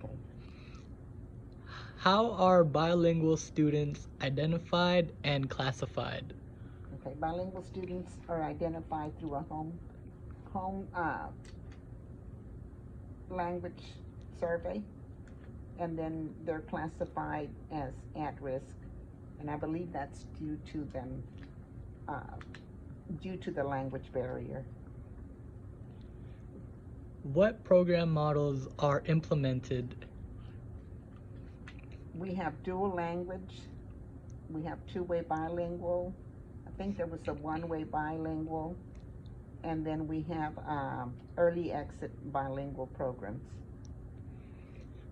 Okay. How are bilingual students identified and classified? Okay. Bilingual students are identified through a home language survey, and then they're classified as at risk. And I believe that's uh, due to the language barrier. What program models are implemented? We have dual language. We have two-way bilingual. I think there was a one-way bilingual, and then we have early exit bilingual programs.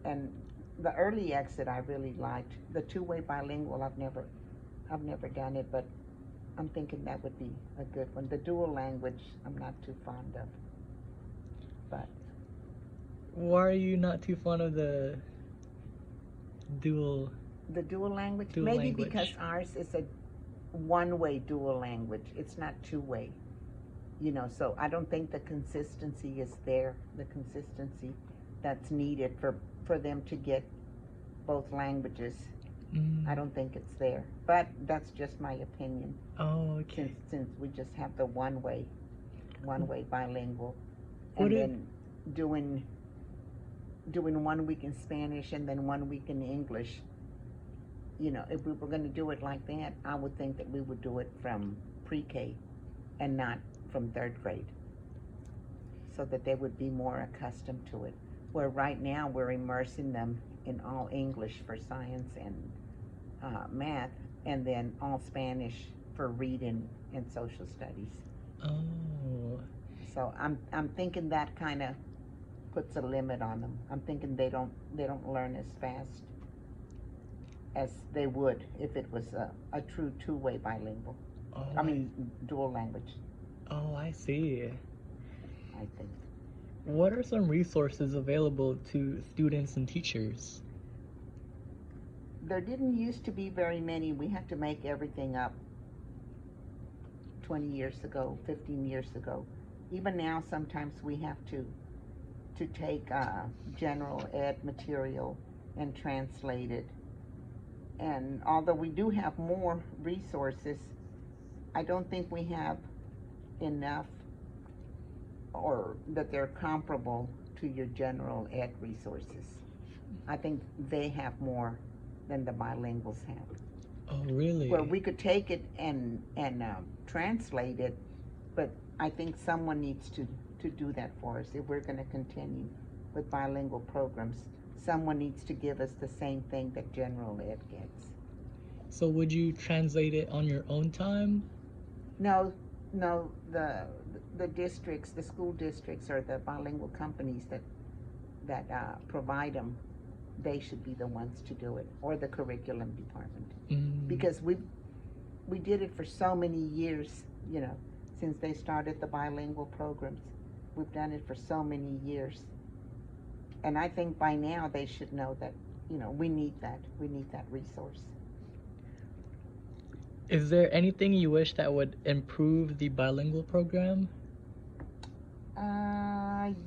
And the early exit I really liked. The two-way bilingual I've never done it, but I'm thinking that would be a good one. The dual language I'm not too fond of, but Why are you not too fond of the dual the dual language dual maybe because language? ours is a one-way dual language. It's not two-way. So I don't think the consistency is there, the consistency that's needed for them to get both languages. I Mm. don't think it's there, but that's just my opinion. Oh, since okay. since we just have the one way bilingual, Would and it then doing 1 week in Spanish and then 1 week in English. If we were going to do it like that, I would think that we would do it from pre-K and not from third grade, so that they would be more accustomed to it. Where right now we're immersing them in all English for science and math, and then all Spanish for reading and social studies. Oh. So I'm thinking that kind of puts a limit on them. I'm thinking they don't learn as fast as they would if it was a true two-way bilingual. Oh, I mean dual language. I see. I think What are some resources available to students and teachers? there didn't used to be very many. We had to make everything up 20 years ago, 15 years ago. Even now, sometimes we have to take general ed material and translate it. And although we do have more resources, I don't think we have enough, or that they're comparable to your general ed resources. I think they have more than the bilinguals have. Oh, Where really? we could take it and translate it, but I think someone needs to do that for us if we're going to continue with bilingual programs. Someone needs to give us the same thing that general ed gets. So would you translate it on your own time? No, no, the districts, the school districts, or the bilingual companies that provide them, they should be the ones to do it, or the curriculum department, Mm. because we did it for so many years. Since they started the bilingual programs, we've done it for so many years, and I think by now they should know that we need that resource. Is there anything you wish that would improve the bilingual program?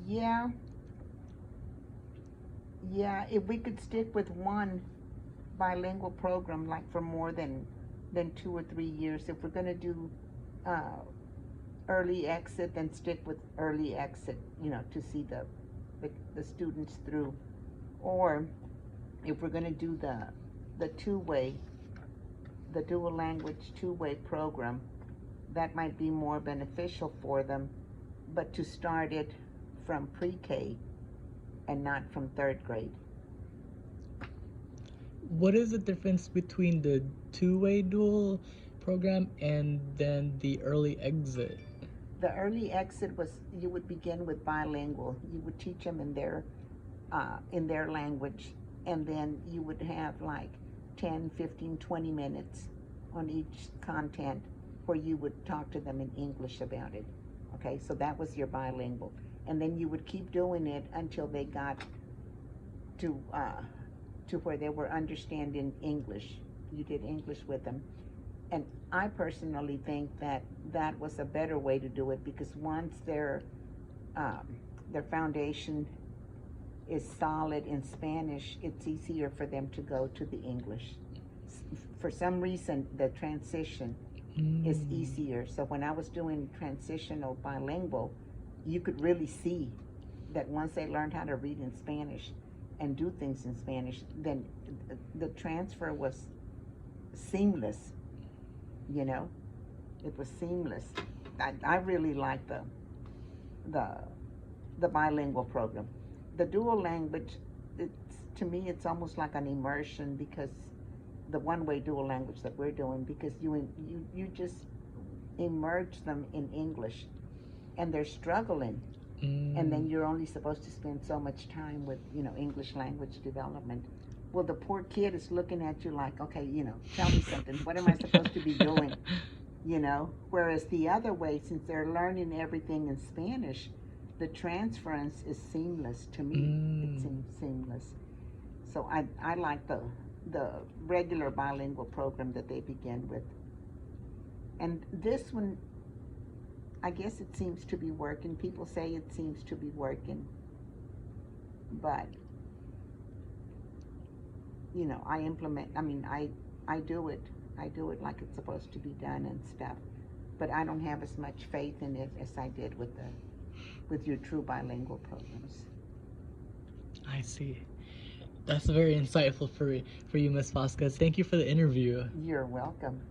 Yeah, yeah. If we could stick with one bilingual program, like for more than 2 or 3 years, if we're going to do uh, early exit, then stick with early exit. To see the students through. Or if we're going to do the two-way, the dual language two-way program, that might be more beneficial for them, but to start it from pre-K and not from third grade. What is the difference between the two-way dual program and then the early exit? The early exit was, you would begin with bilingual. You would teach them in their language, and then you would have like 10, 15, 20 minutes on each content where you would talk to them in English about it. Okay, so that was your bilingual. And then you would keep doing it until they got to where they were understanding English. You did English with them. And I personally think that that was a better way to do it, because once their foundation is solid in Spanish, it's easier for them to go to the English. For some reason, the transition is easier. So when I was doing transitional bilingual, you could really see that once they learned how to read in Spanish and do things in Spanish, then the transfer was seamless. You know, it was seamless. I really like the bilingual program. The dual language, to me, it's almost like an immersion, because the one-way dual language that we're doing, because you just immerse them in English, and they're struggling, and then you're only supposed to spend so much time with English language development. Well, the poor kid is looking at you like, okay, tell me something. What am I supposed to be doing? Whereas the other way, since they're learning everything in Spanish, the transference is seamless to me. It seems seamless. So I like the regular bilingual program that they begin with. And this one, I guess it seems to be working. People say it seems to be working. But, I do it. I do it like it's supposed to be done and stuff. But I don't have as much faith in it as I did with your true bilingual programs. I see. That's very insightful for you, Ms. Vasquez. Thank you for the interview. You're welcome.